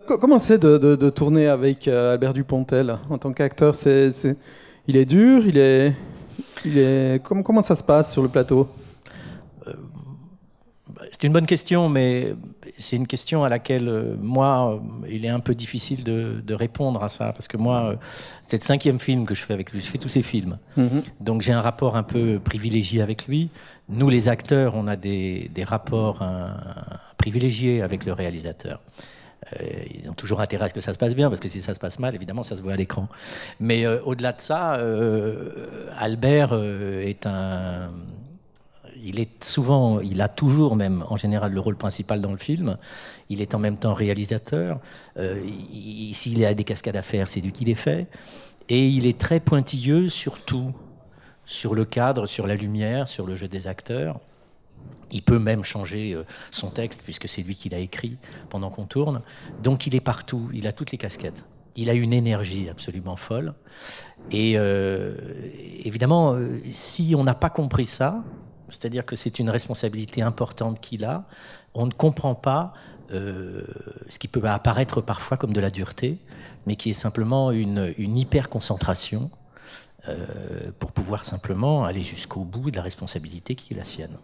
Comment c'est de tourner avec Albert Dupontel en tant qu'acteur? Il est dur, comment ça se passe sur le plateau? C'est une bonne question, mais c'est une question à laquelle, moi, il est un peu difficile de répondre à ça. Parce que moi, c'est le 5e film que je fais avec lui. Je fais tous ses films. Donc j'ai un rapport un peu privilégié avec lui. Nous, les acteurs, on a des rapports privilégiés avec le réalisateur. Ils ont toujours intérêt à ce que ça se passe bien, parce que si ça se passe mal, évidemment, ça se voit à l'écran. Mais au-delà de ça, Albert est un... il a toujours même, en général, le rôle principal dans le film. Il est en même temps réalisateur. S'il a des cascades à faire, c'est lui qui les fait. Et il est très pointilleux, surtout sur le cadre, sur la lumière, sur le jeu des acteurs. Il peut même changer son texte, puisque c'est lui qui l'a écrit pendant qu'on tourne. Donc il est partout, il a toutes les casquettes. Il a une énergie absolument folle. Et évidemment, si on n'a pas compris ça, c'est-à-dire que c'est une responsabilité importante qu'il a, on ne comprend pas ce qui peut apparaître parfois comme de la dureté, mais qui est simplement une hyper-concentration pour pouvoir simplement aller jusqu'au bout de la responsabilité qui est la sienne.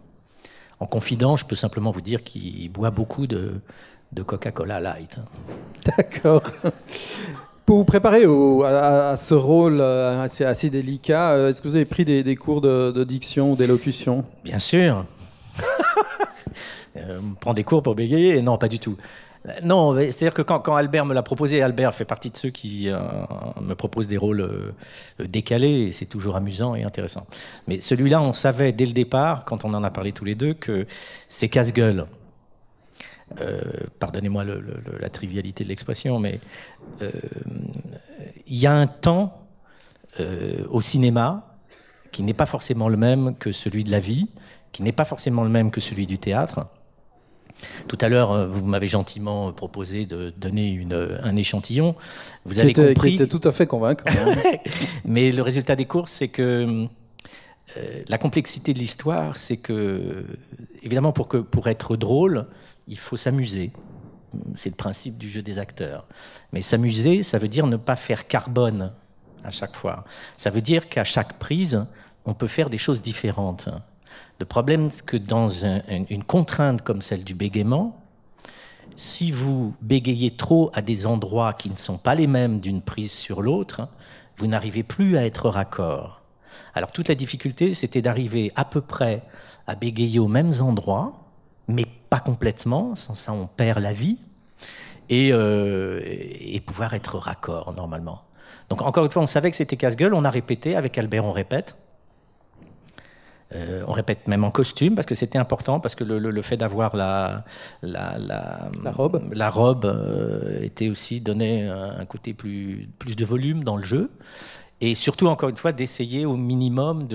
En confident, je peux simplement vous dire qu'il boit beaucoup de Coca-Cola Light. D'accord. Pour vous préparer à ce rôle assez délicat, est-ce que vous avez pris des cours de diction ou d'élocution? Bien sûr. On prend des cours pour bégayer? Non, pas du tout. Non, c'est-à-dire que quand Albert me l'a proposé, Albert fait partie de ceux qui me proposent des rôles décalés, et c'est toujours amusant et intéressant. Mais celui-là, on savait dès le départ, quand on en a parlé tous les deux, que c'est casse-gueule. Pardonnez-moi la trivialité de l'expression, mais il y a un temps au cinéma qui n'est pas forcément le même que celui de la vie, qui n'est pas forcément le même que celui du théâtre. Tout à l'heure, vous m'avez gentiment proposé de donner un échantillon. Vous avez compris. Qui était tout à fait convaincant. Mais le résultat des courses, c'est que la complexité de l'histoire, c'est que, évidemment, pour être drôle, il faut s'amuser. C'est le principe du jeu des acteurs. Mais s'amuser, ça veut dire ne pas faire carbone à chaque fois. Ça veut dire qu'à chaque prise, on peut faire des choses différentes. Le problème, c'est que dans une contrainte comme celle du bégaiement, si vous bégayez trop à des endroits qui ne sont pas les mêmes d'une prise sur l'autre, vous n'arrivez plus à être raccord. Alors toute la difficulté, c'était d'arriver à peu près à bégayer aux mêmes endroits, mais pas complètement, sans ça on perd la vie, et pouvoir être raccord normalement. Donc encore une fois, on savait que c'était casse-gueule, on a répété, avec Albert on répète. On répète même en costume, parce que c'était important, parce que le fait d'avoir la robe était aussi donné un côté plus de volume dans le jeu. Et surtout, encore une fois, d'essayer au minimum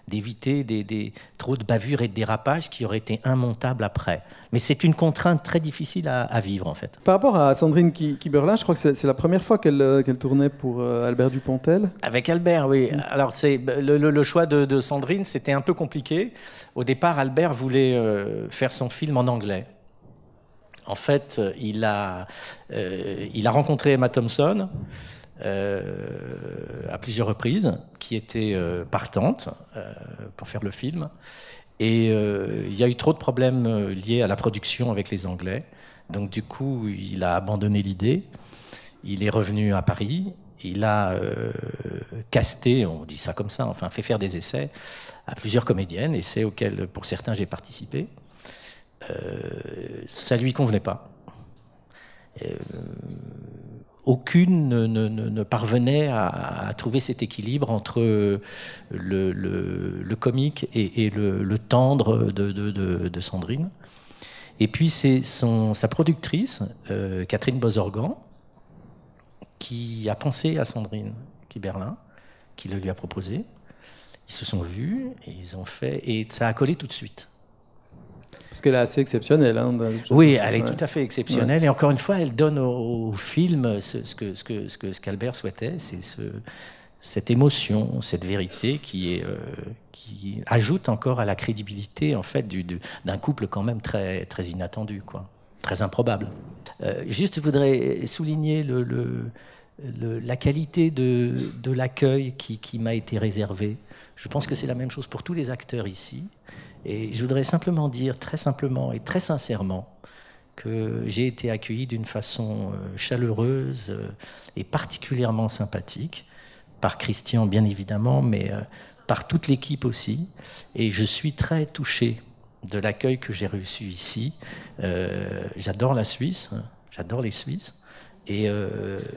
d'éviter trop de bavures et de dérapages qui auraient été immontables après. Mais c'est une contrainte très difficile à vivre, en fait. Par rapport à Sandrine Kiberlin, je crois que c'est la première fois qu'elle tournait pour Albert Dupontel. Avec Albert, oui. Alors, le choix de Sandrine, c'était un peu compliqué. Au départ, Albert voulait faire son film en anglais. En fait, il a rencontré Emma Thompson à plusieurs reprises, qui était partante pour faire le film. Et il y a eu trop de problèmes liés à la production avec les Anglais. Donc du coup, il a abandonné l'idée. Il est revenu à Paris. Il a casté, on dit ça comme ça, enfin fait faire des essais à plusieurs comédiennes, essais auxquels, pour certains, j'ai participé. Ça lui convenait pas. Aucune ne parvenait à trouver cet équilibre entre le comique et le tendre de Sandrine. Et puis c'est sa productrice, Catherine Bozorgan, qui a pensé à Sandrine Kiberlin, qui le lui a proposé. Ils se sont vus, et ils ont fait, et ça a collé tout de suite. Parce qu'elle est assez exceptionnelle. Hein, oui, elle est tout à fait exceptionnelle. Ouais. Et encore une fois, elle donne au film ce qu'Albert souhaitait. C'est cette émotion, cette vérité qui ajoute encore à la crédibilité en fait, d'un couple quand même très, très inattendu, quoi. très improbable. Juste, je voudrais souligner la qualité de l'accueil qui m'a été réservé. Je pense que c'est la même chose pour tous les acteurs ici. Et je voudrais simplement dire, très simplement et très sincèrement, que j'ai été accueilli d'une façon chaleureuse et particulièrement sympathique, par Christian bien évidemment, mais par toute l'équipe aussi. Et je suis très touché de l'accueil que j'ai reçu ici. J'adore la Suisse, j'adore les Suisses. Et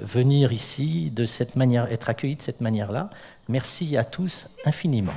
venir ici de cette manière, être accueilli de cette manière-là, merci à tous infiniment.